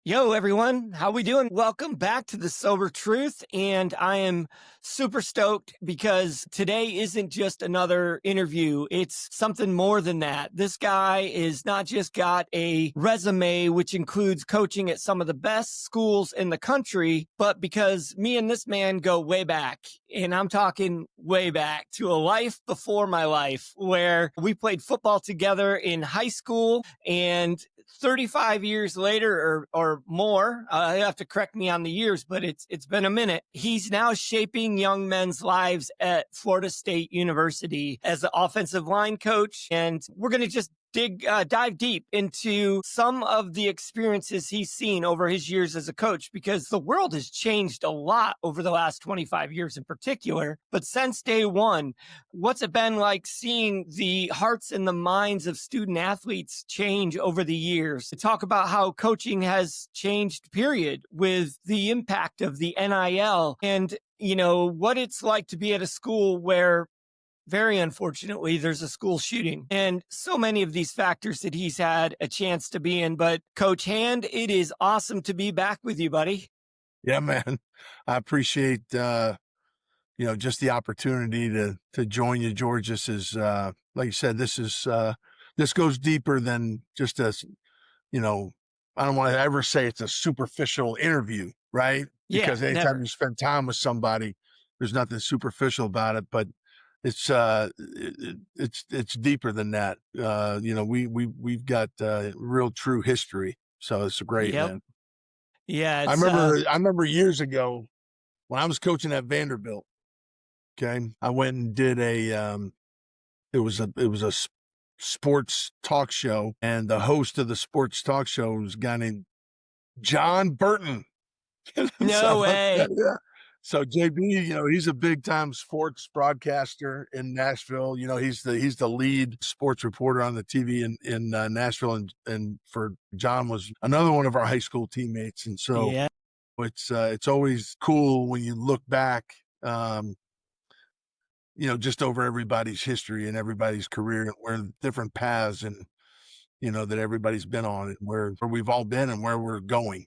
Yo, everyone. How we doing? Welcome back to The Sober Truth. And I am super stoked because today isn't just another interview. It's something more than that. This guy is not just got a resume, which includes coaching at some of the best schools in the country, but because me and this man go way back, and I'm talking way back to a life before my life where we played football together in high school, and 35 years later or more, you have to correct me on the years, but it's been a minute. He's now shaping young men's lives at Florida State University as the offensive line coach. And we're going to just dive deep into some of the experiences he's seen over his years as a coach, because the world has changed a lot over the last 25 years in particular. But since day one, what's it been like seeing the hearts and the minds of student athletes change over the years? To talk about how coaching has changed, period, with the impact of the NIL and, what it's like to be at a school where, very unfortunately, there's a school shooting and so many of these factors that he's had a chance to be in. But Coach Hand, it is awesome to be back with you, buddy. Yeah, man. I appreciate, just the opportunity to join you, George. This is, like you said, this goes deeper than just you know, I don't want to ever say it's a superficial interview, right? Yeah, Because anytime never. you spend time with somebody, there's nothing superficial about it, but it's, it's deeper than that. We've got, real true history. So it's great, Yep. man. Yeah, I it's remember years ago when I was coaching at Vanderbilt. Okay, I went and did it was a sports talk show, and the host of the sports talk show was a guy named John Burton. no So way. yeah. So JB, he's a big time sports broadcaster in Nashville. He's the lead sports reporter on the TV in Nashville, and for John was another one of our high school teammates, and so Yeah. it's always cool when you look back. Just over everybody's history and everybody's career and where different paths and, that everybody's been on and where we've all been and where we're going.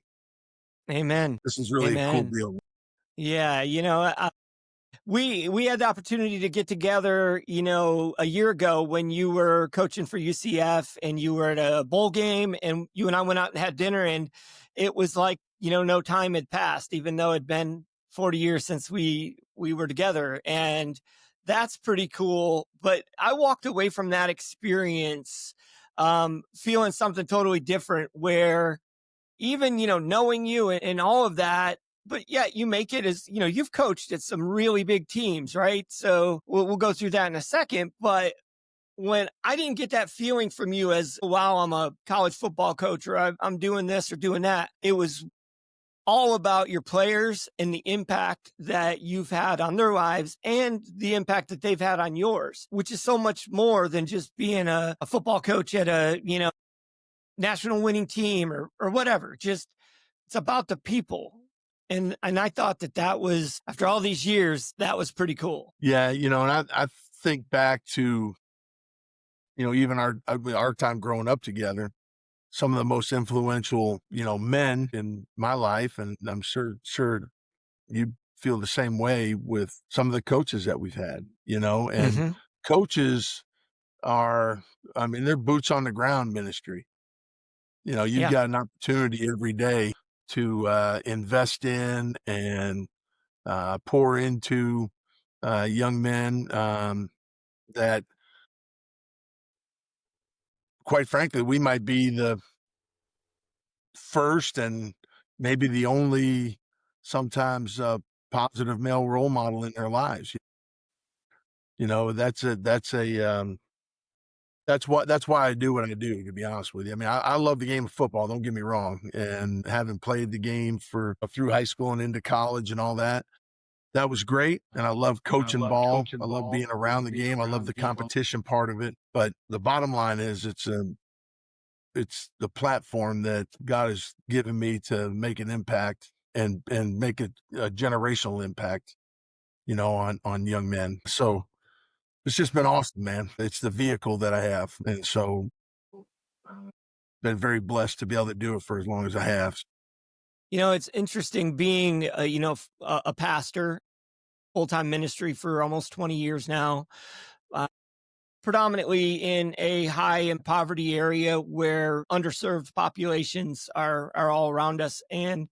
Amen. This is really a cool Amen. deal. Yeah. We had the opportunity to get together, a year ago when you were coaching for UCF and you were at a bowl game, and you and I went out and had dinner, and it was like, no time had passed, even though it'd been 40 years since we were together. And that's pretty cool. But I walked away from that experience feeling something totally different, where even, knowing you and all of that, but yeah, you make it as, you've coached at some really big teams, right? So we'll go through that in a second. But when I didn't get that feeling from you as, wow, I'm a college football coach, or I'm doing this or doing that, it was all about your players and the impact that you've had on their lives and the impact that they've had on yours, which is so much more than just being a football coach at a, national winning team or whatever. Just, it's about the people. And I thought that was, after all these years, that was pretty cool. Yeah. And I think back to, even our time growing up together, some of the most influential, men in my life. And I'm sure you feel the same way with some of the coaches that we've had, and Hmm. coaches they're boots on the ground ministry. You've Yeah. got an opportunity every day to invest in and pour into young men that, quite frankly, we might be the first and maybe the only sometimes positive male role model in their lives. That's why I do what I do, to be honest with you. I mean, I love the game of football, don't get me wrong. And having played the game through high school and into college and all that, that was great. And I love coaching ball. I love being around the game. I love the competition part of it. But the bottom line is it's the platform that God has given me to make an impact and make a generational impact, on young men. So it's just been awesome, man. It's the vehicle that I have. And so been very blessed to be able to do it for as long as I have. It's interesting being, a pastor, full time ministry for almost 20 years now, uh, predominantly in a high and poverty area where underserved populations are all around us. And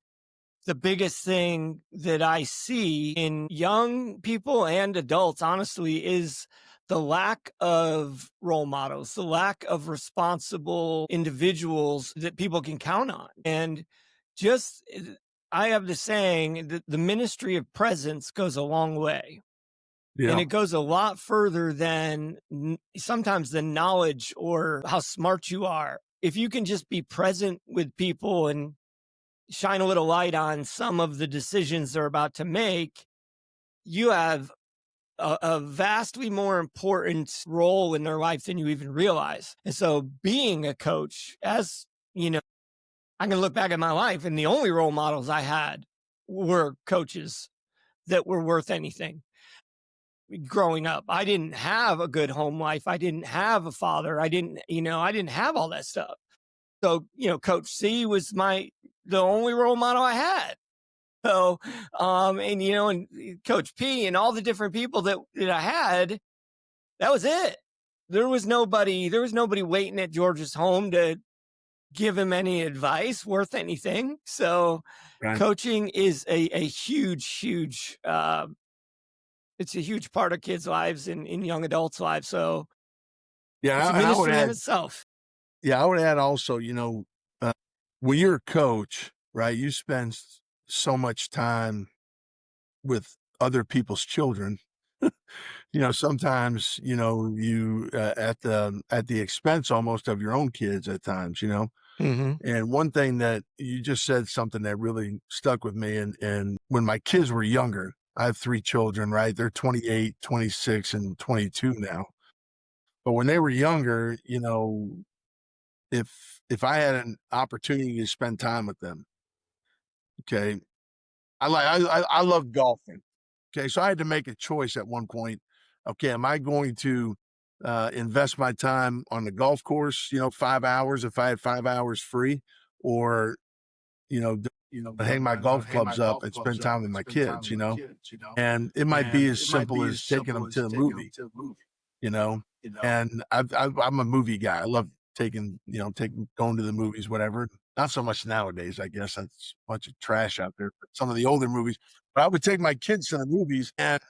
the biggest thing that I see in young people and adults, honestly, is the lack of role models, the lack of responsible individuals that people can count on. And just, I have the saying that the ministry of presence goes a long way. And Yeah. it goes a lot further than sometimes the knowledge or how smart you are. If you can just be present with people and shine a little light on some of the decisions they're about to make, you have a vastly more important role in their life than you even realize. And so, being a coach, as you know, I can look back at my life, and the only role models I had were coaches that were worth anything. Growing up, I didn't have a good home life. I didn't have a father. I didn't have all that stuff. So, Coach C was the only role model I had. So, and Coach P and all the different people that I had, that was it. There was nobody waiting at George's home to give him any advice worth anything. So Right. coaching is a huge, huge, it's a huge part of kids' lives and in young adults' lives. So it's Yeah, a and I would ministry in add, itself. yeah, I would add also, when you're a coach, right, you spend so much time with other people's children. Sometimes, you at the expense almost of your own kids at times, Hmm. And one thing that you just said something that really stuck with me, and when my kids were younger, I have 3 children, right? They're 28, 26, and 22 now. But when they were younger, if I had an opportunity to spend time with them, okay, I love golfing. Okay, so I had to make a choice at one point. Okay, am I going to invest my time on the golf course, 5 hours if I had 5 hours free, or hang my golf clubs up and spend time with my kids. And it might be as simple as taking them to the movie, you know. And I'm a movie guy. I love taking going to the movies, whatever. Not so much nowadays, I guess. That's a bunch of trash out there. But some of the older movies, but I would take my kids to the movies, and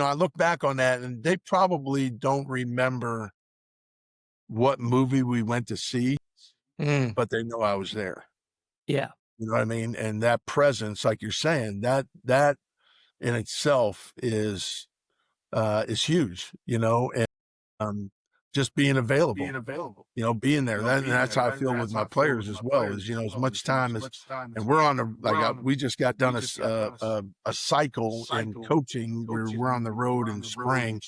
I look back on that, and they probably don't remember what movie we went to see, Mm, but they know I was there. yeah. You know what I mean? And that presence, like you're saying, that in itself is huge, and just being available, being there. That's how I feel with my players as well. Is as much time as, and we're on the we just got done a cycle in coaching where we're on the road in spring.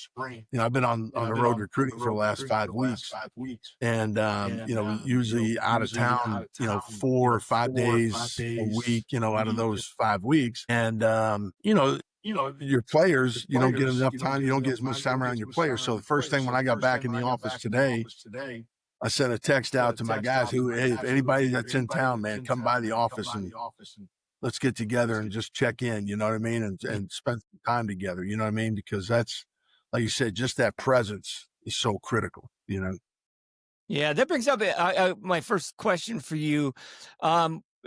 I've been on the road recruiting for the last 5 weeks, and usually out of town, 4 or 5 days a week, out of those 5 weeks, and your players, you don't get enough time. You don't get as much time around your players. So the first thing when I got back in the office today, I sent a text out to my guys hey, if anybody that's in town, man, come by the office and let's get together and just check in. You know what I mean? And spend some time together. You know what I mean? Because that's, like you said, just that presence is so critical. Yeah, that brings up my first question for you.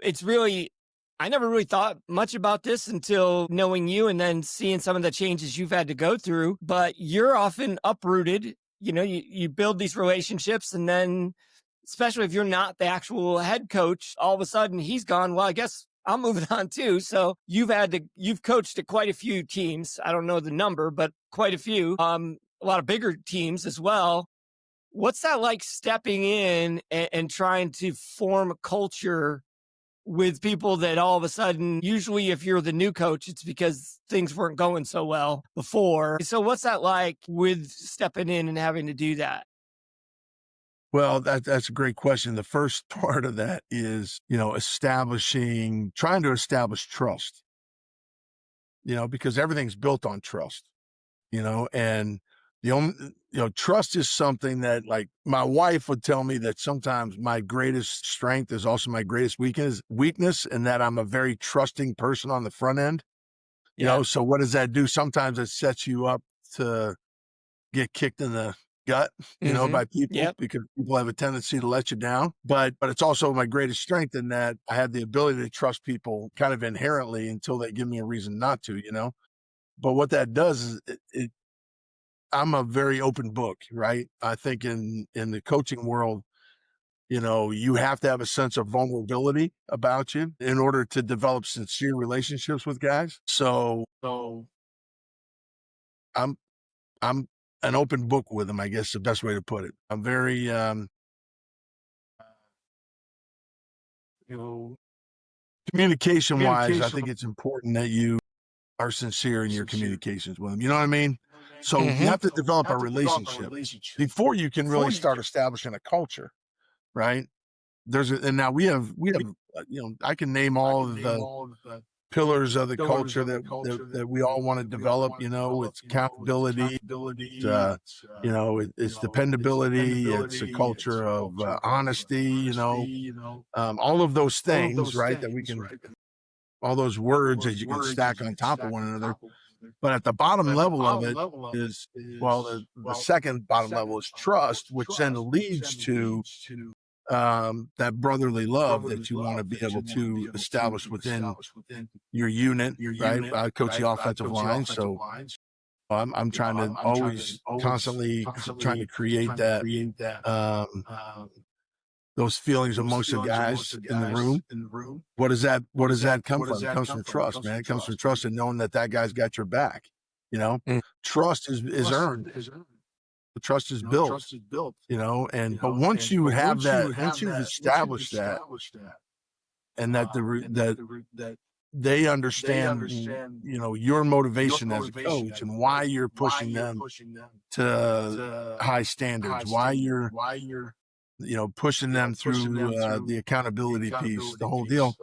It's really, I never really thought much about this until knowing you and then seeing some of the changes you've had to go through. But you're often uprooted. You build these relationships, and then, especially if you're not the actual head coach, all of a sudden he's gone. Well, I guess I'm moving on too. So you've coached at quite a few teams. I don't know the number, but quite a few. A lot of bigger teams as well. What's that like, stepping in and trying to form a culture with people that all of a sudden, usually if you're the new coach, it's because things weren't going so well before. So what's that like with stepping in and having to do that? Well, that's a great question. The first part of that is, trying to establish trust, because everything's built on trust, and The only, trust is something that, like, my wife would tell me that sometimes my greatest strength is also my greatest weakness, and that I'm a very trusting person on the front end. Yeah. So what does that do? Sometimes it sets you up to get kicked in the gut, Mm-hmm. by people, Yep. because people have a tendency to let you down. But it's also my greatest strength in that I have the ability to trust people kind of inherently until they give me a reason not to. But what that does is I'm a very open book, right? I think in the coaching world, you have to have a sense of vulnerability about you in order to develop sincere relationships with guys. So I'm I'm an open book with them, I guess the best way to put it. I'm very you know, communication wise, I think it's important that you are sincere in your communications with them. You know what I mean? So you Mm-hmm. have to develop a relationship before you can really start establishing a culture, right? And now we have, I can name all of the pillars of the culture that we all want to develop. It's accountability, it's dependability, it's a culture of honesty. All of those things, right? All those words that you can stack on top of one another. But at the bottom level of it is, well, the second bottom level is trust, which then leads to that brotherly love that you want to be able to establish within your unit, right? I coach the offensive line, so I'm trying to always constantly trying to create that um, those feelings amongst the guys in the room. What does that come from? It comes from trust, man. It comes from trust and knowing that that guy's got your back. You know, trust is earned. The trust is built. But once you have that, once you've established that, and that they understand, your motivation as a coach and why you're pushing them to high standards, why you're, pushing them through the accountability piece, the whole deal.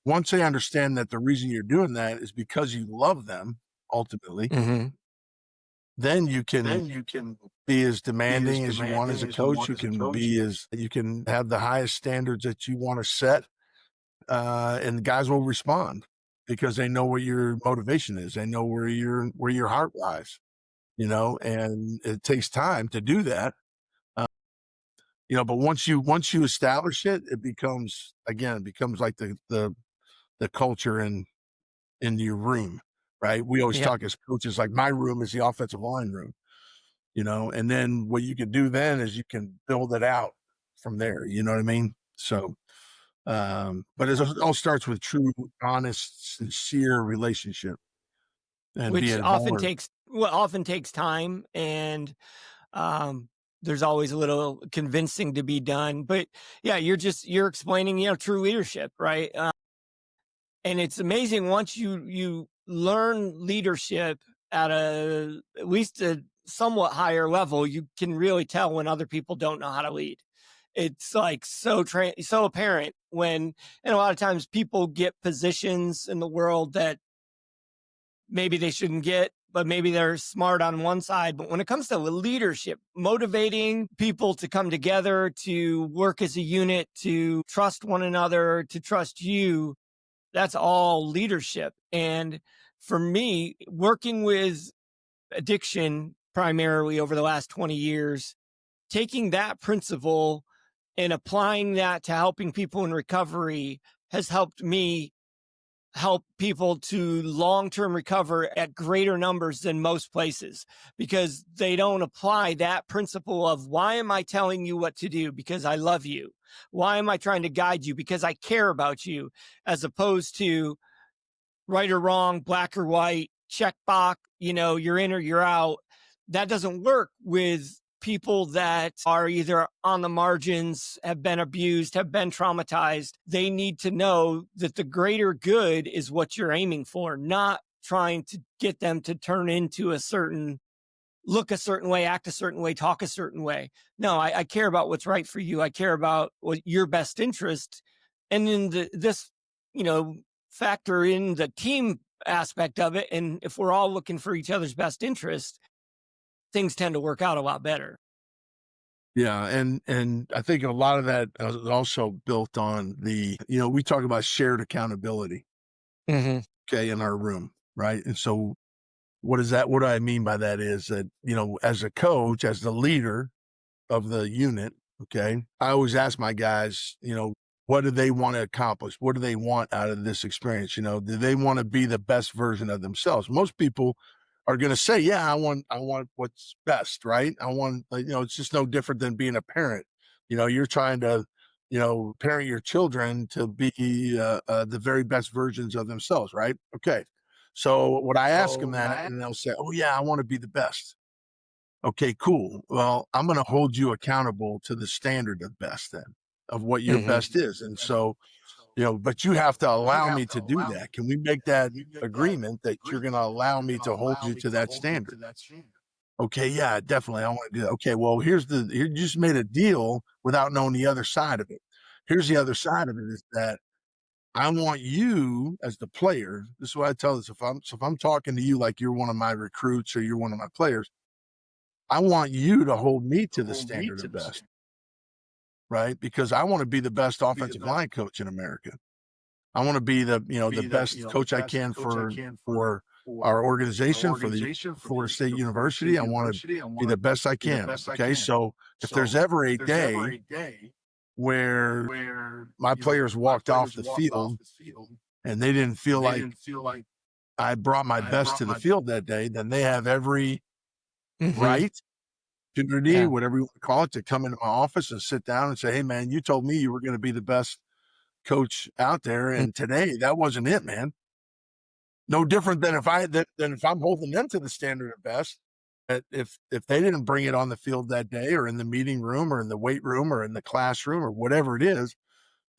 Once they understand that the reason you're doing that is because you love them, ultimately, Mm-hmm. then you can be as demanding as you want as a coach. You can have the highest standards that you want to set, and the guys will respond because they know what your motivation is. They know where your heart lies. And it takes time to do that. But once you establish it, it becomes like the culture in your room, right? We always Yep. talk as coaches, like my room is the offensive line room, and then what you can do then is you can build it out from there. You know what I mean? So, but it all starts with true, honest, sincere relationship and Which being vulnerable. often takes time, and um, there's always a little convincing to be done. But yeah, you're explaining, true leadership, right? And it's amazing once you learn leadership at least a somewhat higher level, you can really tell when other people don't know how to lead. It's like so apparent when, and a lot of times people get positions in the world that maybe they shouldn't get, but maybe they're smart on one side. But when it comes to leadership, motivating people to come together, to work as a unit, to trust one another, to trust you, that's all leadership. And for me, working with addiction primarily over the last 20 years, taking that principle and applying that to helping people in recovery has helped me help people to long-term recover at greater numbers than most places, because they don't apply that principle of, why am I telling you what to do? Because I love you. Why am I trying to guide you? Because I care about you, as opposed to right or wrong, black or white, check box, you're in or you're out. That doesn't work with people that are either on the margins, have been abused, have been traumatized. They need to know that the greater good is what you're aiming for, not trying to get them to turn into look a certain way, act a certain way, talk a certain way. No, I care about what's right for you. I care about what your best interest. And then this, factor in the team aspect of it. And if we're all looking for each other's best interest, things tend to work out a lot better. Yeah, and I think a lot of that is also built on we talk about shared accountability, Hmm. okay, in our room, right? And so what do I mean by that is that, as a coach, as the leader of the unit, okay, I always ask my guys, what do they want to accomplish? What do they want out of this experience? Do they want to be the best version of themselves? Most people are going to say, yeah, I want what's best, right? I want, it's just no different than being a parent. You're trying to, parent your children to be the very best versions of themselves, right? Okay. So what I ask them that, and they'll say, oh yeah, I want to be the best. Okay, cool. Well, I'm going to hold you accountable to the standard of best then, of what your Hmm. best is. And so, but you have to allow me to do that. Can we make that agreement that you're going to allow me to hold you to that standard? Okay, yeah, definitely. I want to do that. Okay, well, here you just made a deal without knowing the other side of it. Here's the other side of it is that I want you as the player. This is what I tell this. If I'm talking to you like you're one of my recruits or you're one of my players, I want you to hold me to the standard of best, right? Because I want to be the best offensive line coach in America. I want to be the best coach I can for our organization, for the Florida State University. I want to be the best I can. Okay. So if there's ever a day where my players walked off the field and they didn't feel like I brought my best to the field that day, then they have every Hmm. right opportunity, Yeah. whatever you want to call it, to come into my office and sit down and say, hey, man, you told me you were going to be the best coach out there. Mm. And today that wasn't it, man. No different than if I'm holding them to the standard of best. That if they didn't bring it on the field that day or in the meeting room or in the weight room or in the classroom or whatever it is,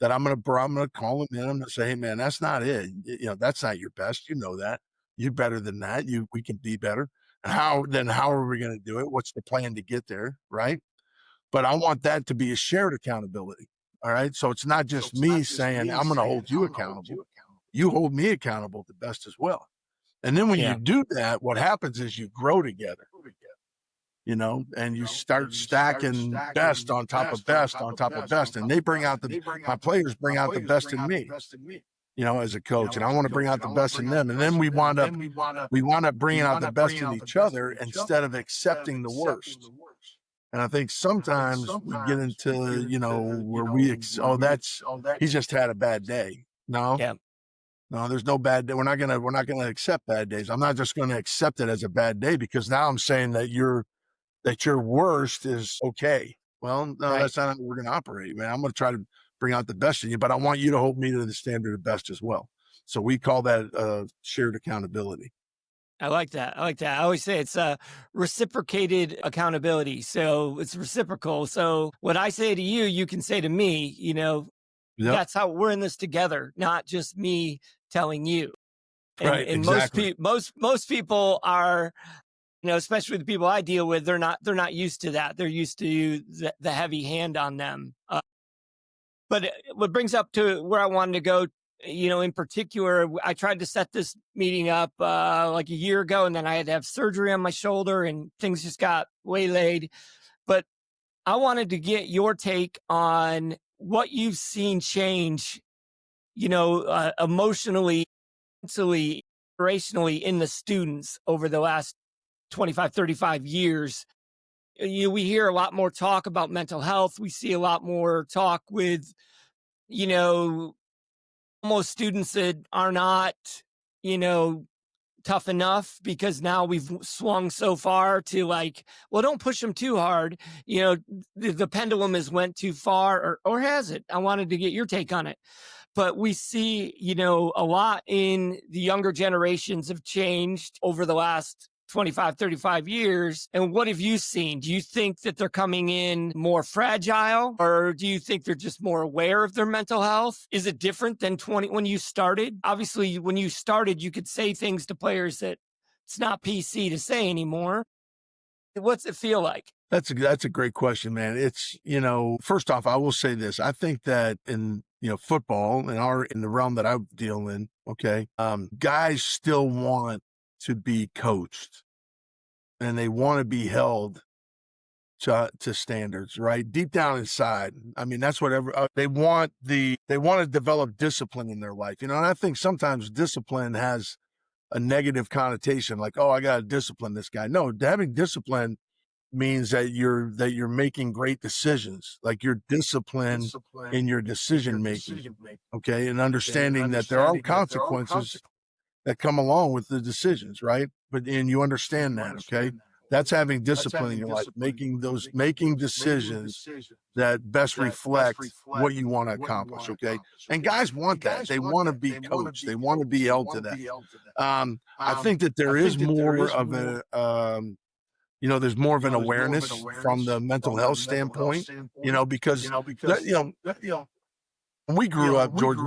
that I'm gonna call them in. I'm gonna say, hey man, that's not it. That's not your best. You know that. You're better than that. We can be better. And how are we gonna do it? What's the plan to get there? Right. But I want that to be a shared accountability. All right. So it's not just me saying, I'm going to hold you accountable. You hold me accountable the best as well. And then when you Yeah. do that, what happens is you grow together, and you start stacking best on top of best on top of best. And my players bring out the best in me, as a coach. And I want to bring out the best in them. And then we wind up bringing out the best in each other instead of accepting the worst. And I think sometimes we get into, where he's just had a bad day. No, Yeah. no, there's no bad day. We're not gonna accept bad days. I'm not just going to accept it as a bad day because now I'm saying that your worst is okay. Well, no, Right. that's not how we're going to operate, man. I'm going to try to bring out the best in you, but I want you to hold me to the standard of best as well. So we call that shared accountability. I like that. I like that. I always say it's reciprocated accountability. So it's reciprocal. So what I say to you, you can say to me, Yep. that's how we're in this together, not just me telling you. And Right. and most Exactly. people most people are, especially the people I deal with, they're not used to that. They're used to the heavy hand on them. But what brings up to where I wanted to go, in particular, I tried to set this meeting up like a year ago, and then I had to have surgery on my shoulder, and things just got waylaid. But I wanted to get your take on what you've seen change, emotionally, mentally, operationally in the students over the last 25, 35 years. We hear a lot more talk about mental health. We see a lot more talk with, you know, almost students that are not, you know, tough enough because now we've swung so far to like, well, don't push them too hard. The pendulum has went too far, or has it? I wanted to get your take on it. But we see, a lot in the younger generations have changed over the last 25, 35 years. And what have you seen? Do you think that they're coming in more fragile, or do you think they're just more aware of their mental health? Is it different than when you started? Obviously, when you started, you could say things to players that it's not PC to say anymore. What's it feel like? That's a great question, man. It's, first off, I will say this. I think that in, football in the realm that I deal in, okay, guys still want to be coached. and they want to be held to standards, right? Deep down inside. I mean, that's whatever they want to develop discipline in their life. And I think sometimes discipline has a negative connotation, like, oh, I got to discipline this guy. No, having discipline means that you're making great decisions, like you're disciplined in your decision making. Okay. And understanding that there are consequences that come along with the decisions, right? And you understand that, okay? That's having discipline in your life, making decisions that best reflect what you want to accomplish, okay? And guys want that. They want to be coached. They want to be held to that. I think that there is more of there's more of an awareness from the mental health standpoint, because when we grew up, George,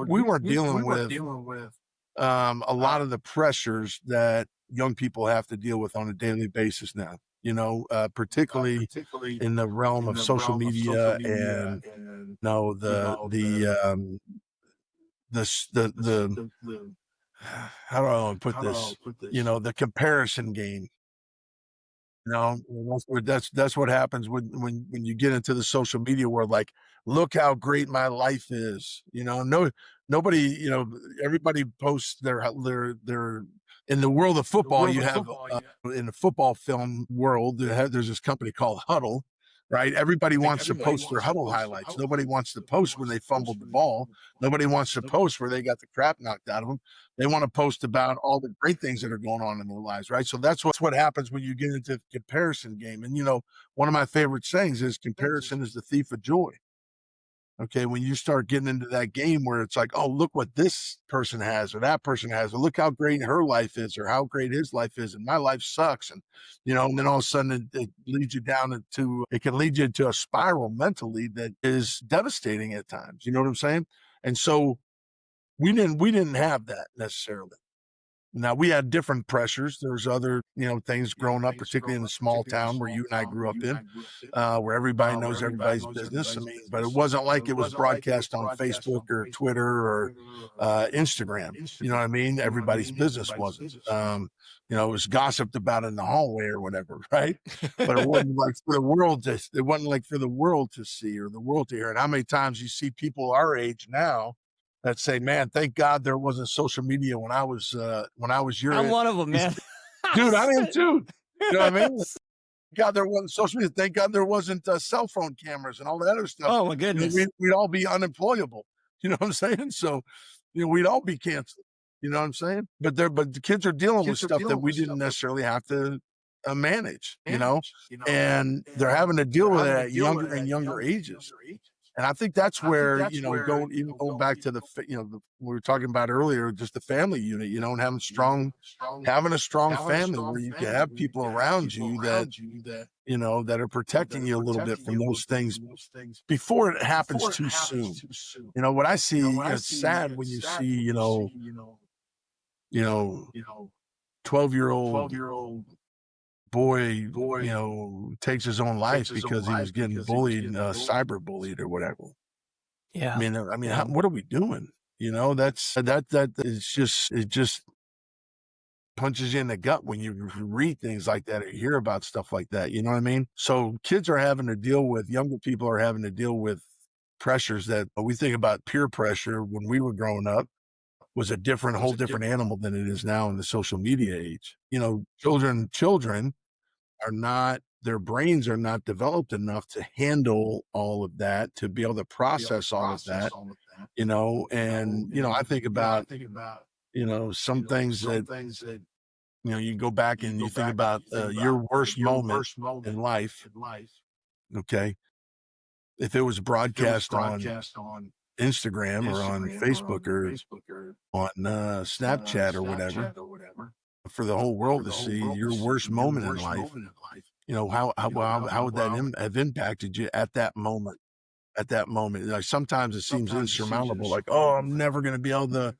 we weren't dealing with a lot of the pressures that young people have to deal with on a daily basis now, particularly in the realm of social media and the how do I want to put this? The comparison game. That's what happens when you get into the social media world. Like, look how great my life is. Nobody. Everybody posts their. In the world of football, you have in the football film world, there's this company called Huddle, right? Everybody wants to post their Huddle highlights. Nobody wants to post when they fumbled the ball. Nobody wants to post where they got the crap knocked out of them. They want to post about all the great things that are going on in their lives, right? So that's what happens when you get into the comparison game. And, one of my favorite sayings is comparison is the thief of joy. Okay, when you start getting into that game where it's like, oh, look what this person has or that person has, or look how great her life is or how great his life is, and my life sucks. And, and then all of a sudden it leads you it can lead you into a spiral mentally that is devastating at times. You know what I'm saying? And so we didn't have that necessarily. Now, we had different pressures. There's other, things growing up, particularly in the small town where you and I grew up in, where everybody knows everybody's business. I mean, but it wasn't like it was broadcast on Facebook or Twitter or Instagram. You know what I mean? Everybody's business wasn't. It was gossiped about in the hallway or whatever, right? But it wasn't like for the world to see or the world to hear. And how many times you see people our age now that say, "Man, thank God there wasn't social media when I was your I'm age." one of them, man. Dude, I am too. You know what I mean? God, there wasn't social media. Thank God there wasn't cell phone cameras and all that other stuff. Oh my goodness. We'd all be unemployable. You know what I'm saying? So, we'd all be canceled. You know what I'm saying? But the kids are dealing with stuff that we didn't necessarily have to manage. And they're having to deal with it at younger and younger ages. And I think that's where, going back to we were talking about earlier, just the family unit, and having a strong family where you can have people around you that, that are protecting you a little bit from those things before it happens too soon. What I see, it's sad when you see, 12-year-old boy, takes his own life because he was getting bullied, cyber bullied or whatever. Yeah. I mean, what are we doing? That is it just punches you in the gut when you read things like that or hear about stuff like that. You know what I mean? So younger people are having to deal with pressures that we think about. Peer pressure when we were growing up was a whole different animal than it is now in the social media age. Children are not, their brains are not developed enough to handle all of that, to be able to process all of that, and, I think about, some things that, you go back and you think about your worst moment in life. Okay. If it was broadcast on Instagram or on Facebook or on Snapchat or whatever, for the whole world to see your worst moment in life, how would that have impacted you at that moment? Like, sometimes it seems insurmountable, like, oh, I'm never going to be able to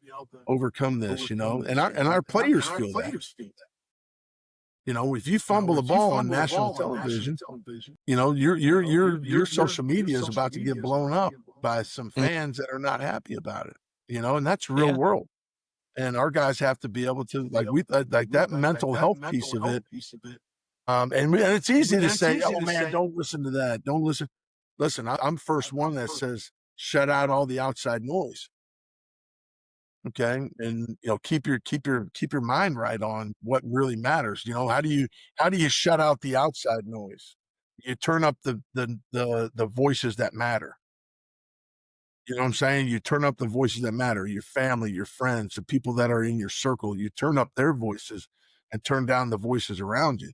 overcome this, and our players feel that. If you fumble the ball on national television, your social media is about to get blown up by some fans that are not happy about it, and that's real world. And our guys have to be able to, like that mental health piece of it And it's easy to say, "Oh man, don't listen to that. Don't listen." Listen, I'm first one that says, "Shut out all the outside noise." Okay, and keep your mind right on what really matters. How do you shut out the outside noise? You turn up the voices that matter. You know what I'm saying? You turn up the voices that matter, your family, your friends, the people that are in your circle. You turn up their voices and turn down the voices around you.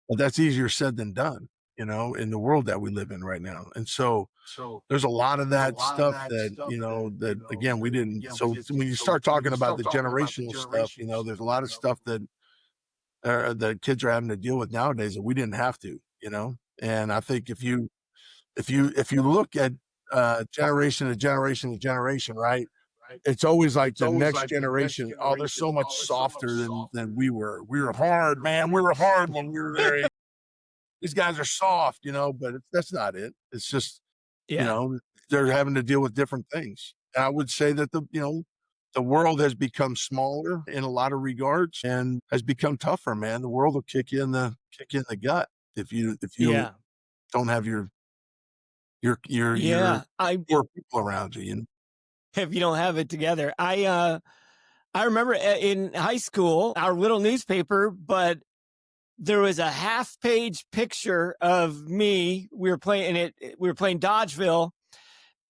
But that's easier said than done, in the world that we live in right now. And so there's a lot of that stuff that again, we didn't. So when you start talking about the generational stuff, there's a lot of stuff that kids are having to deal with nowadays that we didn't have to. And I think if you look at generation to generation to generation, right? It's always like the next generation. Oh, they're so much softer than we were. We were hard, man. We were hard when we were there. These guys are soft, but that's not it. It's just, you Yeah. know, they're having to deal with different things. And I would say that the world has become smaller in a lot of regards and has become tougher, man. The world will kick you in the gut if you Yeah. don't have your Yeah. I core people around you. If you don't have it together. I remember in high school, our little newspaper, but there was a half page picture of me. We were playing Dodgeville,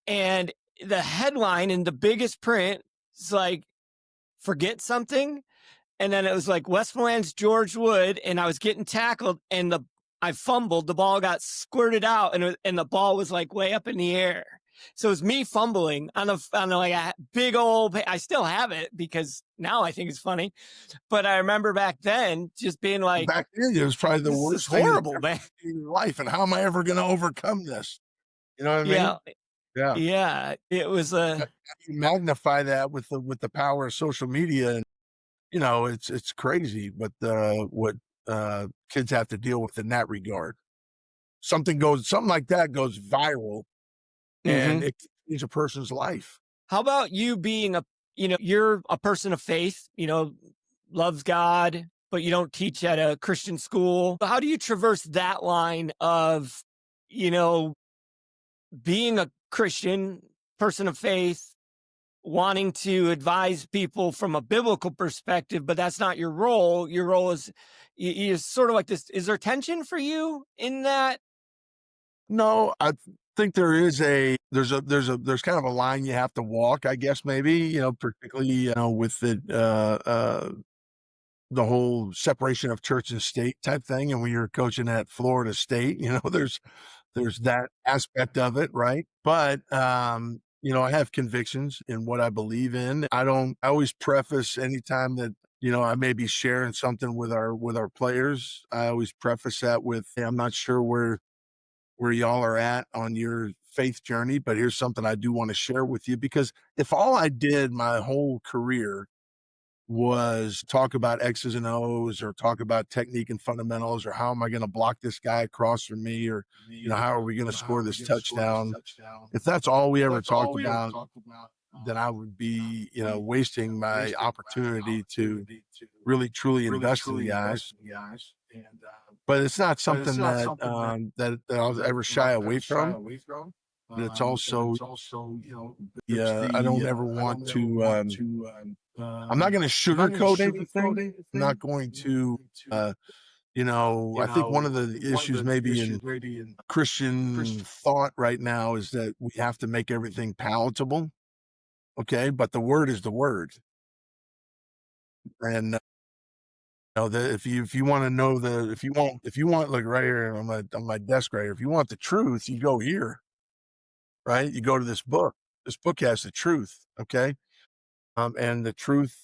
and the headline in the biggest print is like, forget something. And then it was like Westmoreland's George Wood, and I was getting tackled, and I fumbled. The ball got squirted out, and the ball was like way up in the air. So it was me fumbling on like a big old. I still have it because now I think it's funny, but I remember back then just being like, Back then, it was probably the "This is worst thing that horrible, ever man." happened in your life, and how am I ever gonna overcome this? You know what I Yeah, mean? Yeah. yeah. It was How a do you magnify that with the power of social media, and, it's crazy what kids have to deal with in that regard. Something like that goes viral, and Mhm. it can change a person's life. How about you being you're a person of faith, loves God, but you don't teach at a Christian school. How do you traverse that line of, you know, being a Christian person of faith, wanting to advise people from a biblical perspective, but that's not your role. Your role is you're sort of like this. Is there tension for you in that? No, I think there's kind of a line you have to walk, I guess, maybe, particularly, with the whole separation of church and state type thing. And when you're coaching at Florida State, there's that aspect of it, right? But I have convictions in what I believe in. I always preface anytime that I may be sharing something with our players. I always preface that with, "Hey, I'm not sure where y'all are at on your faith journey, but here's something I do want to share with you." Because if all I did my whole career was talk about X's and O's, or talk about technique and fundamentals, or how am I going to block this guy across from me, or how are we going to score this touchdown? If that's all we ever talked about, then I would be, wasting my opportunity to really truly invest in guys. But it's not something that I'll ever shy away from. But it's also, yeah, I don't ever want to. I'm not going to sugarcoat anything. I'm not going to. Uh, I think one of the issues maybe in Christian thought right now is that we have to make everything palatable. Okay, but the word is the word, and if you want to know if you want like right here on my desk right here, if you want the truth, you go here, right? You go to this book. This book has the truth. Okay, and the truth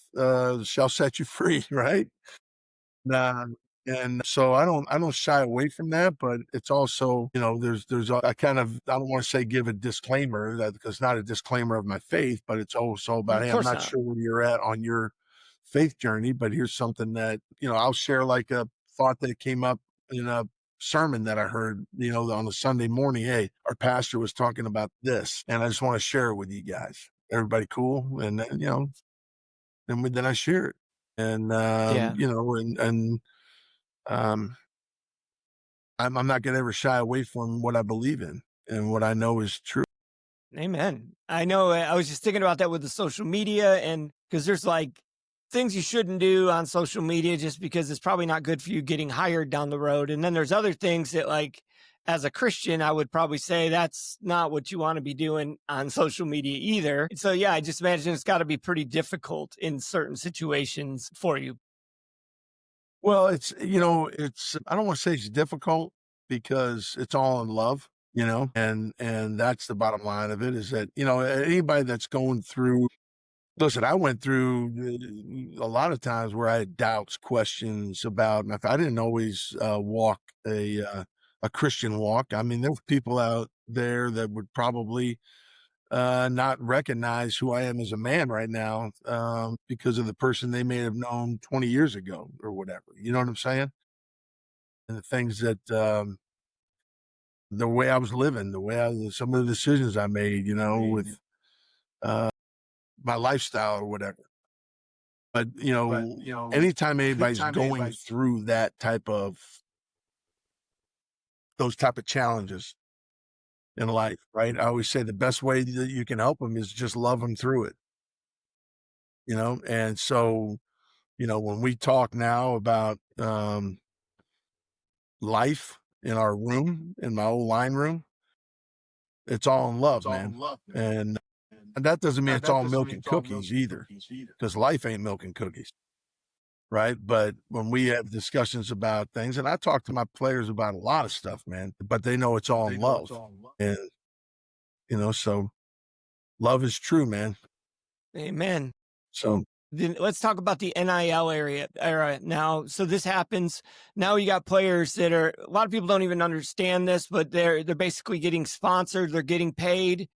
shall set you free, right? Nah, and so I don't shy away from that, but it's also, I don't want to say give a disclaimer, that because it's not a disclaimer of my faith, but it's also about, Of hey, I'm course not not. sure where you're at on your faith journey, but here's something that, I'll share, like a thought that came up in a sermon that I heard, on a Sunday morning. Hey, our pastor was talking about this, and I just want to share it with you guys. Everybody cool? And then, then I share it. And, Yeah. um, I'm not going to ever shy away from what I believe in and what I know is true. Amen. I know I was just thinking about that with the social media, and because there's like things you shouldn't do on social media just because it's probably not good for you getting hired down the road. And then there's other things that, like, as a Christian, I would probably say that's not what you want to be doing on social media either. So yeah, I just imagine it's got to be pretty difficult in certain situations for you. Well, it's I don't want to say it's difficult because it's all in love, and that's the bottom line of it is that, anybody that's going through, listen, I went through a lot of times where I had doubts, questions about, I didn't always walk a Christian walk. I mean, there were people out there that would probably not recognize who I am as a man right now, because of the person they may have known 20 years ago or whatever. You know what I'm saying? And the things that, the way I was living, some of the decisions I made, with uh, my lifestyle or whatever. But, anytime anybody's going through those type of challenges in life, right? I always say the best way that you can help them is just love them through it, And so, when we talk now about life in our room, in my old line room, it's all in love, man. And that doesn't mean it's all milk and cookies either, because life ain't milk and cookies, right? But when we have discussions about things, and I talk to my players about a lot of stuff, man, but they know it's all in love. And, so love is true, man. Amen. So Then let's talk about the NIL era now. So this happens now. You got players that are, a lot of people don't even understand this, but they're basically getting sponsored. They're getting paid.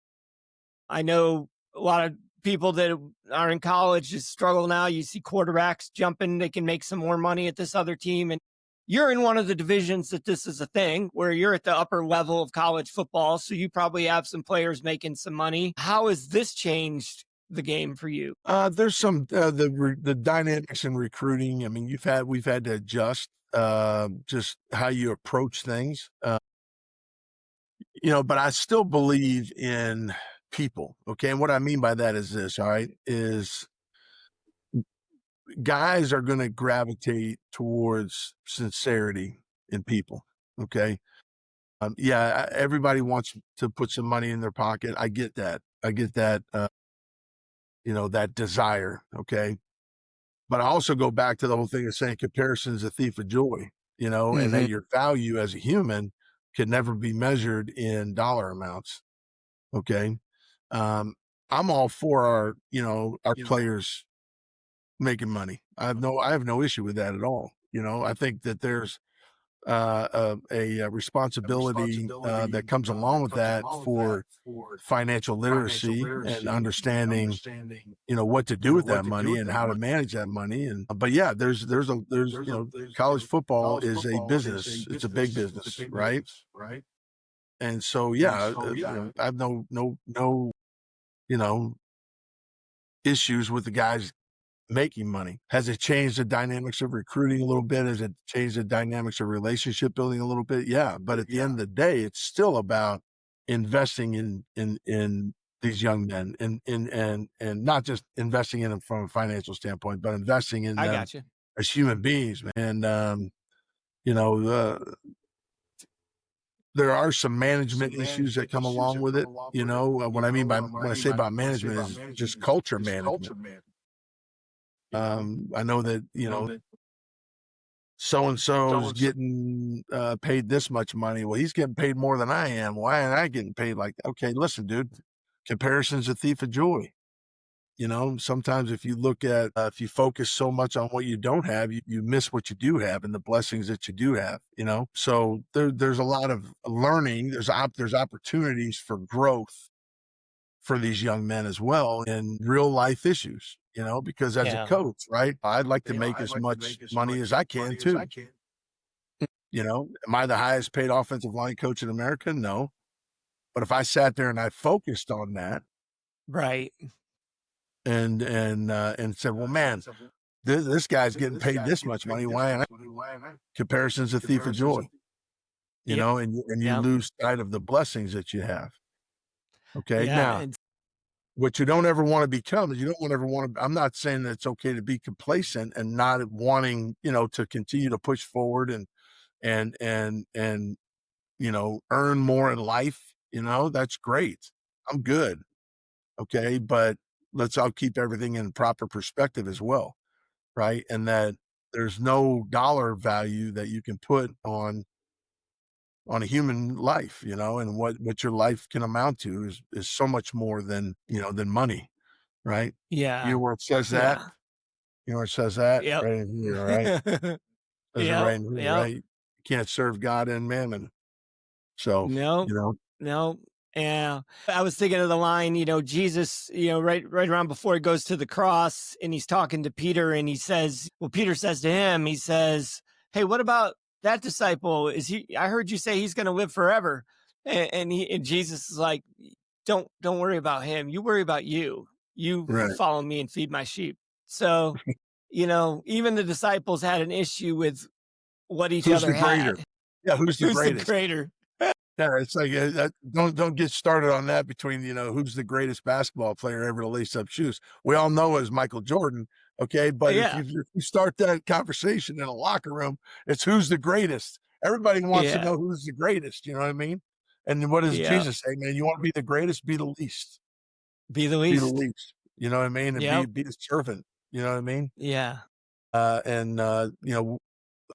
I know a lot of people that are in college just struggle now. You see quarterbacks jumping; they can make some more money at this other team, and you're in one of the divisions that this is a thing where you're at the upper level of college football. So you probably have some players making some money. How has this changed the game for you? there's some the dynamics in recruiting. I mean, we've had to adjust just how you approach things. But I still believe in people. Okay. And what I mean by that is this, all right, is guys are going to gravitate towards sincerity in people. Okay. Yeah. Everybody wants to put some money in their pocket. I get that. I get that, that desire. Okay. But I also go back to the whole thing of saying comparison is a thief of joy, and Hmm. that your value as a human can never be measured in dollar amounts. Okay. Um, I'm all for our players making money. I have no issue with that at all. I think that there's a responsibility that comes along with that for financial literacy and understanding, what to do with that money and how to manage that money. And but yeah, there's college football is a business. It's a big business, right? And so yeah, I have no you know issues with the guys making money. Has it changed the dynamics of recruiting a little bit? Has it changed the dynamics of relationship building a little bit? Yeah, but at the end of the day, it's still about investing in these young men and not just investing in them from a financial standpoint, but investing in I them got you. as human beings, man. And you know, there are some management issues that come along with it. What I mean by when I say about management is just culture management. I know that so and so's getting paid this much money. Well, he's getting paid more than I am. Why am I getting paid like that? Okay, listen, dude. Comparison's a thief of joy. Sometimes if you look at if you focus so much on what you don't have, you miss what you do have and the blessings that you do have. So there's a lot of learning. There's opportunities for growth for these young men as well in real life issues, because as a Yeah. coach, right, I'd like to make as much money as I can too. Am I the highest paid offensive line coach in America? No. But if I sat there and I focused on that Right. and said, well, man, this guy's getting paid this much money. Why? And comparison's a thief of joy. Yep. and you Yep. lose sight of the blessings that you have. Okay. Yeah. Now, what you don't ever want to become is you don't ever want to. I'm not saying that it's okay to be complacent and not wanting, to continue to push forward and earn more in life. That's great. I'm good. Okay. But I'll keep everything in proper perspective as well. Right. And that there's no dollar value that you can put on a human life, and what your life can amount to is so much more than money, right? You Yeah. know where it says that? Yeah. You know where it says that? Yep. Right in here, right? Says it Yep. right in here, Yep. right? You can't serve God and mammon. So, No. No. Yeah. I was thinking of the line, Jesus, right around before he goes to the cross and he's talking to Peter and he says, well, Peter says to him, he says, hey, what about that disciple? I heard you say he's going to live forever. And Jesus is like, don't worry about him. You worry about you. You right. follow me and feed my sheep. So, even the disciples had an issue with what each Who's other the greater? had. Yeah, who's the Who's the greatest? greater? Yeah, it's like that, don't get started on that between who's the greatest basketball player ever to lace up shoes. We all know is Michael Jordan, okay. But if Yeah. you start that conversation in a locker room, it's who's the greatest. Everybody wants to Yeah. know who's the greatest. You know what I mean? And what does Yeah. Jesus say, man? You want to be the greatest? Be the least. Be the Be the least. least. You know what I mean? And be Yep. be the servant. You know what I mean? Yeah. And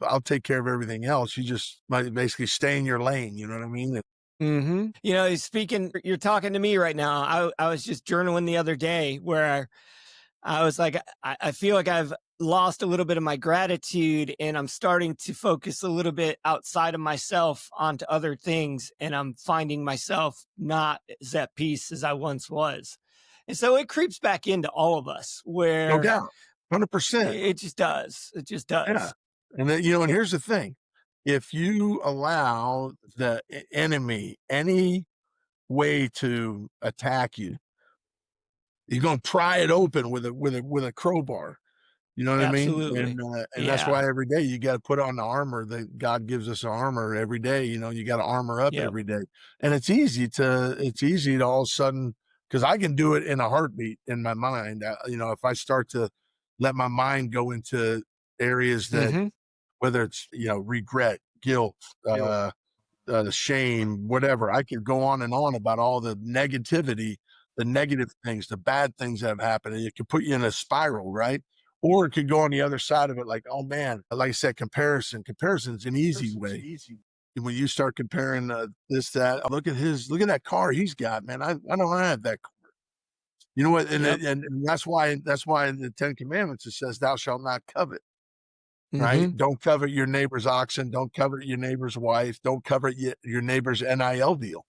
I'll take care of everything else. You just might basically stay in your lane. You know what I mean? Mhm. Speaking you're talking to me right now. I was just journaling the other day where I was like, I feel like I've lost a little bit of my gratitude and I'm starting to focus a little bit outside of myself onto other things. And I'm finding myself not as at peace as I once was. And so it creeps back into all of us No where doubt, 100%. it just does. It just Yeah. does. And then, and here's the thing. If you allow the enemy any way to attack you, you're going to pry it open with a crowbar. You know what I mean? Absolutely. And that's why Yeah. every day you got to put on the armor that God gives us armor every day. You got to armor up Yep. every day. And it's easy to all of a sudden, because I can do it in a heartbeat in my mind. If I start to let my mind go into areas that, Hmm. whether it's, regret, guilt, shame, whatever. I could go on and on about all the negativity, the negative things, the bad things that have happened, and it could put you in a spiral, right? Or it could go on the other side of it, like, oh man, like I said, comparison's an easy way. When you start comparing this, that, oh, look at that car he's got, man. I don't have that. You know what? And, Yep. and that's why in the Ten Commandments it says, "Thou shalt not covet." Right? Hmm. Don't covet your neighbor's oxen. Don't covet your neighbor's wife. Don't covet your neighbor's NIL deal.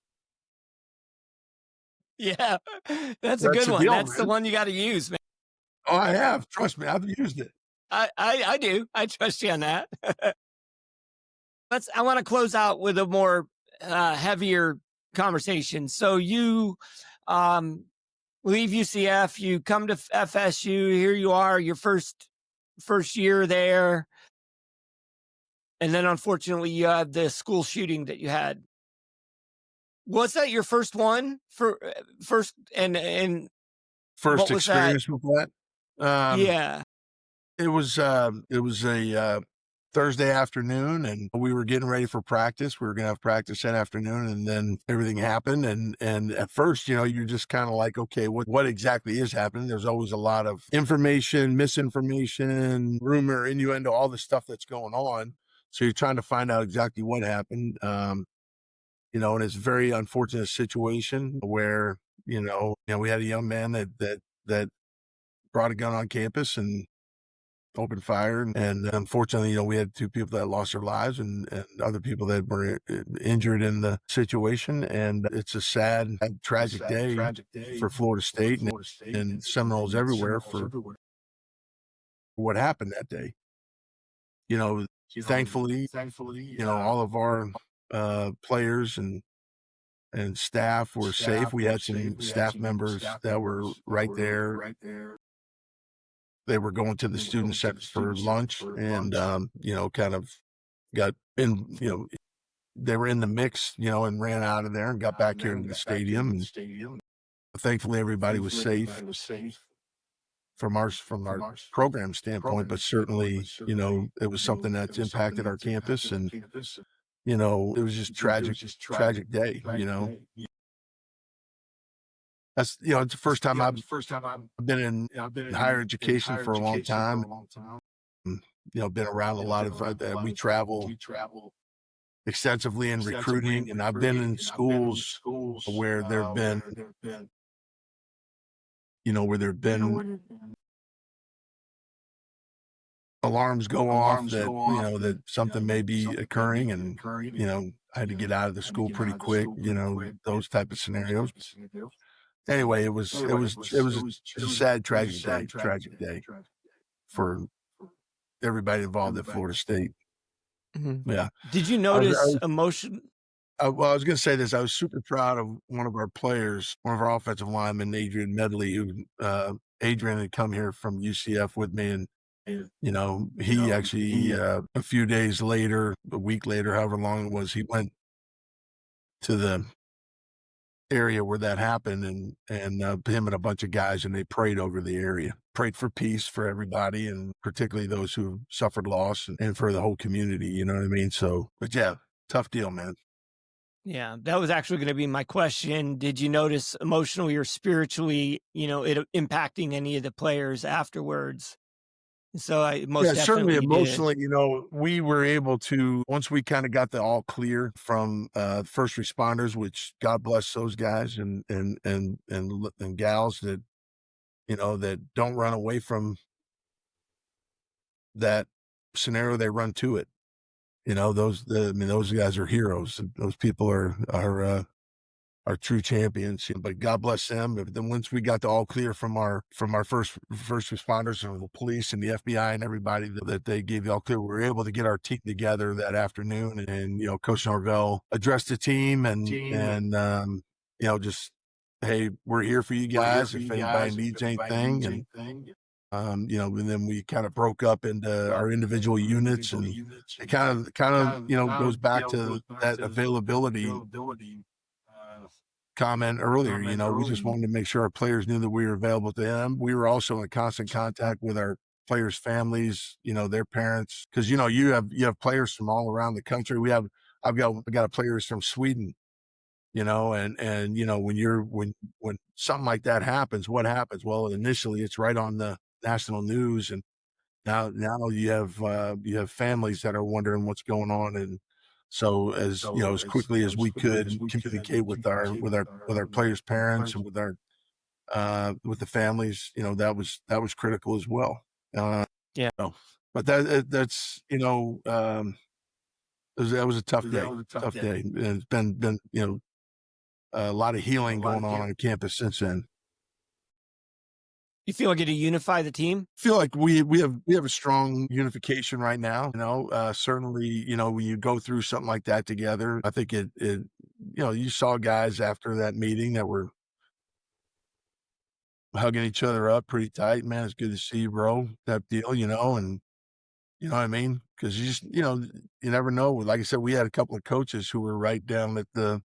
Yeah. That's a That's good the one. deal, That's the man. one you got to use, man. Oh, I have. Trust me, I've used it. I do. I trust you on that. I want to close out with a more heavier conversation. So you um, leave UCF, you come to FSU. Here you are, your first year there, and then unfortunately you had the school shooting that you had. Was that your first one for first and First what was that? experience with that. Yeah. It was a Thursday afternoon, and we were getting ready for practice. We were going to have practice that afternoon, and then everything happened. And at first, you're just kind of like, okay, what exactly is happening? There's always a lot of information, misinformation, rumor, innuendo, all the stuff that's going on. So you're trying to find out exactly what happened. And it's a very unfortunate situation where we had a young man that brought a gun on campus and opened fire. And unfortunately, we had two people that lost their lives and other people that were injured in the situation. And it's a sad, tragic day for Florida State and Seminoles everywhere for what happened that day. Thankfully, all of our players and staff were safe. We had some staff members that were right there. They were going to the student center for lunch and, kind of got in, they were in the mix, and ran out of there and got back here to the stadium. And thankfully, everybody was safe from our program standpoint. But certainly, it was something that's impacted our campus, and it was just tragic day. That's it's the first time I've been in higher education for a long time. And, been around a lot of. We travel extensively in recruiting, and I've been in schools where there've been, where there've been alarms go off that that something may be occurring, and I had to get out of the school pretty quick. Those type of scenarios. Anyway, it was a sad, tragic day for everybody involved at Florida State. Yeah. Did you I was, notice emotion? well, I was going to say this. I was super proud of one of our players, one of our offensive linemen, Adrian Medley, who Adrian had come here from UCF with me. And, he actually, a few days later, a week later, however long it was, he went to the area where that happened, and him and a bunch of guys, and they prayed over the area, prayed for peace for everybody, and particularly those who suffered loss, and for the whole community. You know what I mean? So, but yeah, tough deal, man. Yeah, that was actually going to be my question. Did you notice emotionally or spiritually, it impacting any of the players afterwards? So I most Certainly definitely did. emotionally, we were able to, once we kind of got the all clear from first responders, which God bless those guys and gals that, that don't run away from that scenario, they run to it. Those guys are heroes. Those people are true champions. But God bless them. But then once we got the all clear from our first responders and the police and the FBI and everybody that they gave the all clear, we were able to get our team together that afternoon. And Coach Norvell addressed the team and just, hey, we're here for you guys if anybody needs anything. And then we kind of broke up into our individual units, and it kind of goes back to that availability comment earlier. We just wanted to make sure our players knew that we were available to them. We were also in constant contact with our players' families, their parents, because you have players from all around the country. I've got players from Sweden, and when something like that happens, what happens? Well, initially it's right on the national news, and now you have families that are wondering what's going on. And so as quickly as we could communicate with our players' parents and with with the families, that was critical as well. Yeah. But that's that was a tough day. And it's been a lot of healing going on campus since then. You feel like it to unify the team? I feel like we have a strong unification right now. Certainly, when you go through something like that together, I think it you saw guys after that meeting that were hugging each other up pretty tight. Man, it's good to see you, bro. That deal, and you know what I mean? Because you just, you never know. Like I said, we had a couple of coaches who were right down at the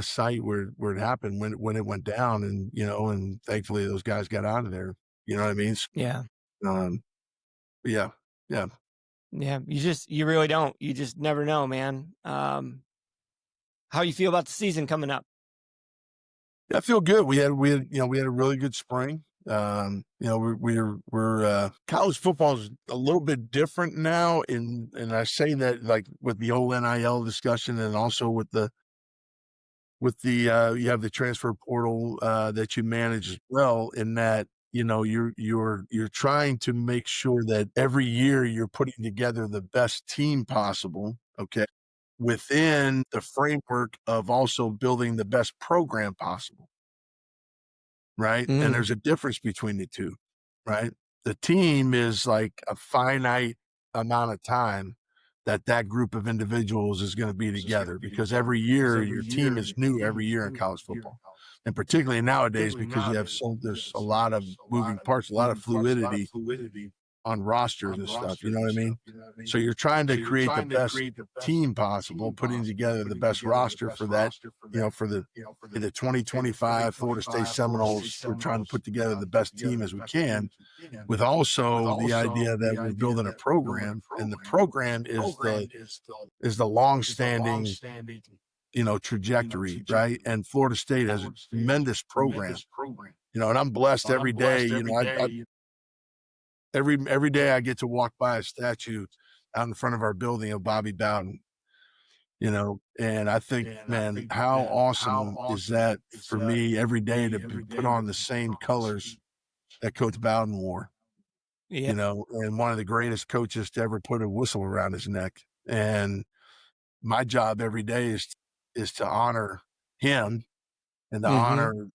site where it happened when it went down, and and thankfully those guys got out of there. You know what I mean? Yeah. Yeah. You really don't. You just never know, man. How you feel about the season coming up? Yeah, I feel good. We had a really good spring. We're college football is a little bit different now, and I say that like with the whole NIL discussion, and also with the you have the transfer portal that you manage as well, in that you're trying to make sure that every year you're putting together the best team possible, okay, within the framework of also building the best program possible, right? And there's a difference between the two, right? The team is like a finite amount of time that group of individuals is going to be together, because every year your team is new every year in college football. And particularly nowadays, because there's a lot of moving parts, a lot of fluidity on rosters and stuff. You know what I mean? So you're trying to create the best team possible, putting together the best roster for that, for the 2025 Florida State Seminoles. We're trying to put together the best team as we can, with also the idea that we're building a program, and the program is the long-standing trajectory, right? And Florida State has a tremendous program, and I'm blessed every day. Every day I get to walk by a statue out in front of our building of Bobby Bowden, and I think, man, how awesome is that for me every day to put on the same colors that Coach Bowden wore, Yeah. And one of the greatest coaches to ever put a whistle around his neck. And my job every day is to honor him and to honor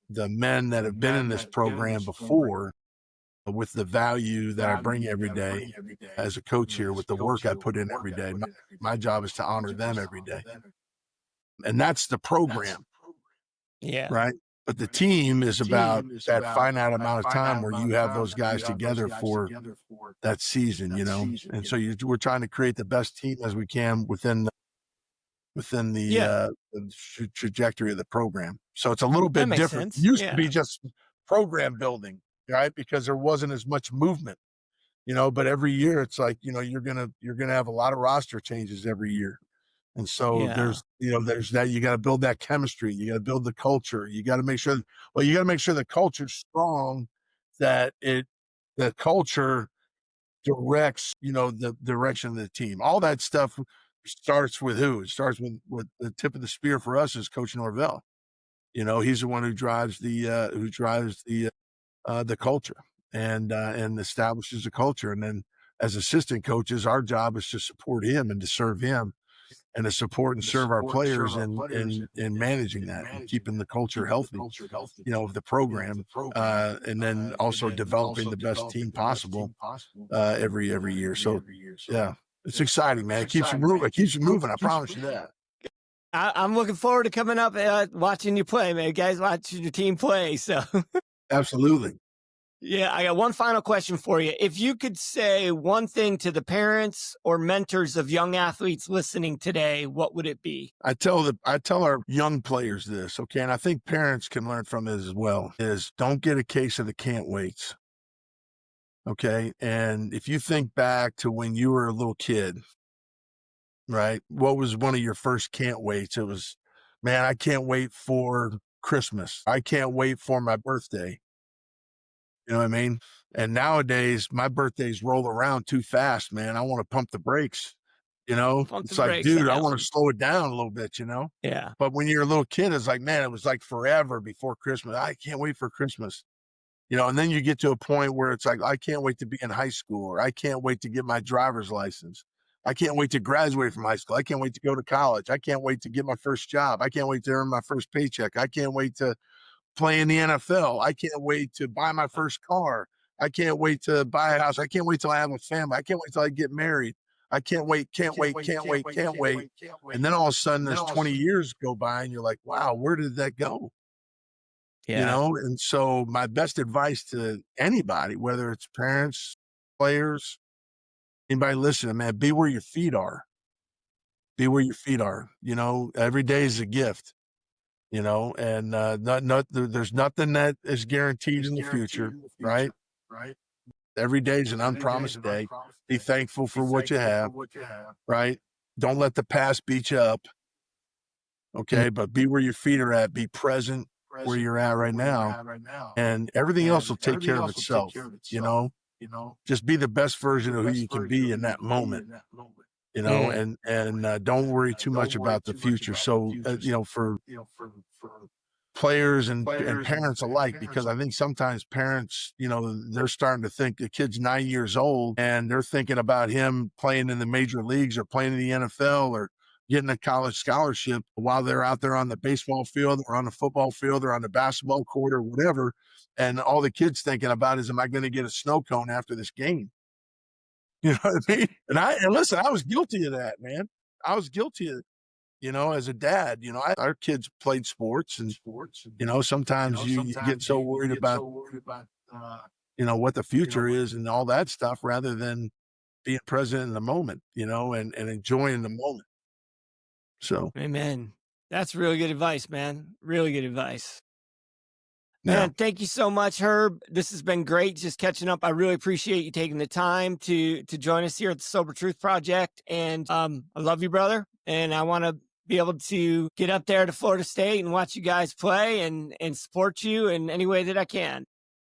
the men that have been in this program before, with the value that I bring every day as a coach here, with the work I put in every day. My job is to honor them every day. And that's the program. Yeah. Right. But the team is about that finite amount of time where you have those guys together for that season, and so we're trying to create the best team as we can within the trajectory of the program. So it's a little bit different. It used to be just program building, right? Because there wasn't as much movement, but every year it's like, you're going to have a lot of roster changes every year. And so there's that, you got to build that chemistry. You got to build the culture. You got to make sure the culture's strong, that the culture directs, the direction of the team. All that stuff starts with who? It starts with the tip of the spear for us is Coach Norvell. He's the one who drives the culture and establishes the culture. And then as assistant coaches, our job is to support him and to serve him, and to support and serve our players in managing that and keeping the culture healthy, of the program, and then also developing the best team possible every year. So, yeah, it's exciting, man. It keeps you moving. It keeps you moving. I promise you that. I'm looking forward to coming up watching you play, man. Guys, watching your team play. So, absolutely. Yeah, I got one final question for you. If you could say one thing to the parents or mentors of young athletes listening today, what would it be? I tell our young players this, okay, and I think parents can learn from it as well, is don't get a case of the can't waits. Okay. And if you think back to when you were a little kid, right, what was one of your first can't waits? It was, man, I can't wait for Christmas. I can't wait for my birthday. You know what I mean? And nowadays, my birthdays roll around too fast, man. I want to pump the brakes. It's like, dude, I want to slow it down a little bit, Yeah. But when you're a little kid, it's like, man, it was like forever before Christmas. I can't wait for Christmas. And then you get to a point where it's like, I can't wait to be in high school, or I can't wait to get my driver's license. I can't wait to graduate from high school. I can't wait to go to college. I can't wait to get my first job. I can't wait to earn my first paycheck. I can't wait to play in the NFL. I can't wait to buy my first car. I can't wait to buy a house. I can't wait till I have a family. I can't wait till I get married. I can't wait. And then all of a sudden there's 20 years go by and you're like, wow, where did that go? Yeah. And so my best advice to anybody, whether it's parents, players, anybody listening, man, be where your feet are. Be where your feet are. Every day is a gift. And there's nothing that is guaranteed in the future, right? Every day is an unpromised day. Be thankful for what you have, right? Don't let the past beat you up, okay? But be where your feet are at. Be present where you're at right now, and everything else will take care of itself, Just be the best version of who you can be in that moment. And don't worry too much about the future. So, for players and parents alike, because I think sometimes parents, they're starting to think the kid's 9 years old and they're thinking about him playing in the major leagues or playing in the NFL or getting a college scholarship while they're out there on the baseball field or on the football field or on the basketball court or whatever. And all the kid's thinking about is, am I going to get a snow cone after this game? You know what I mean? And listen, I was guilty of that, man. I was guilty of it, as a dad. Our kids played sports and, sometimes you get so worried about what the future is and all that stuff rather than being present in the moment, and enjoying the moment. So, Amen. That's really good advice, man. Really good advice. yeah, Man, thank you so much, Herb. This has been great just catching up. I really appreciate you taking the time to join us here at the Sober Truth Project. And I love you, brother. And I want to be able to get up there to Florida State and watch you guys play and support you in any way that I can.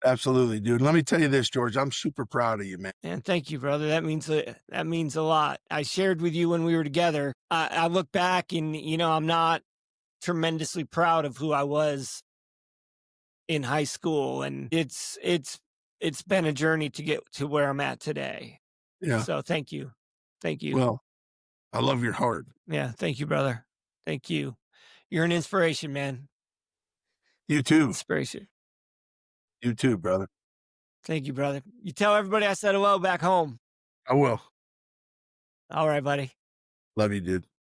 absolutely, dude. Let me tell you this, George. I'm super proud of you, man. And thank you, brother. That means a lot. I shared with you when we were together. I look back and I'm not tremendously proud of who I was in high school, and it's been a journey to get to where I'm at today. Yeah. So thank you. Thank you. Well, I love your heart. Yeah, thank you, brother. Thank you. You're an inspiration, man. You too. Inspiration. You too, brother. Thank you, brother. You tell everybody I said hello back home. I will. All right, buddy. Love you, dude.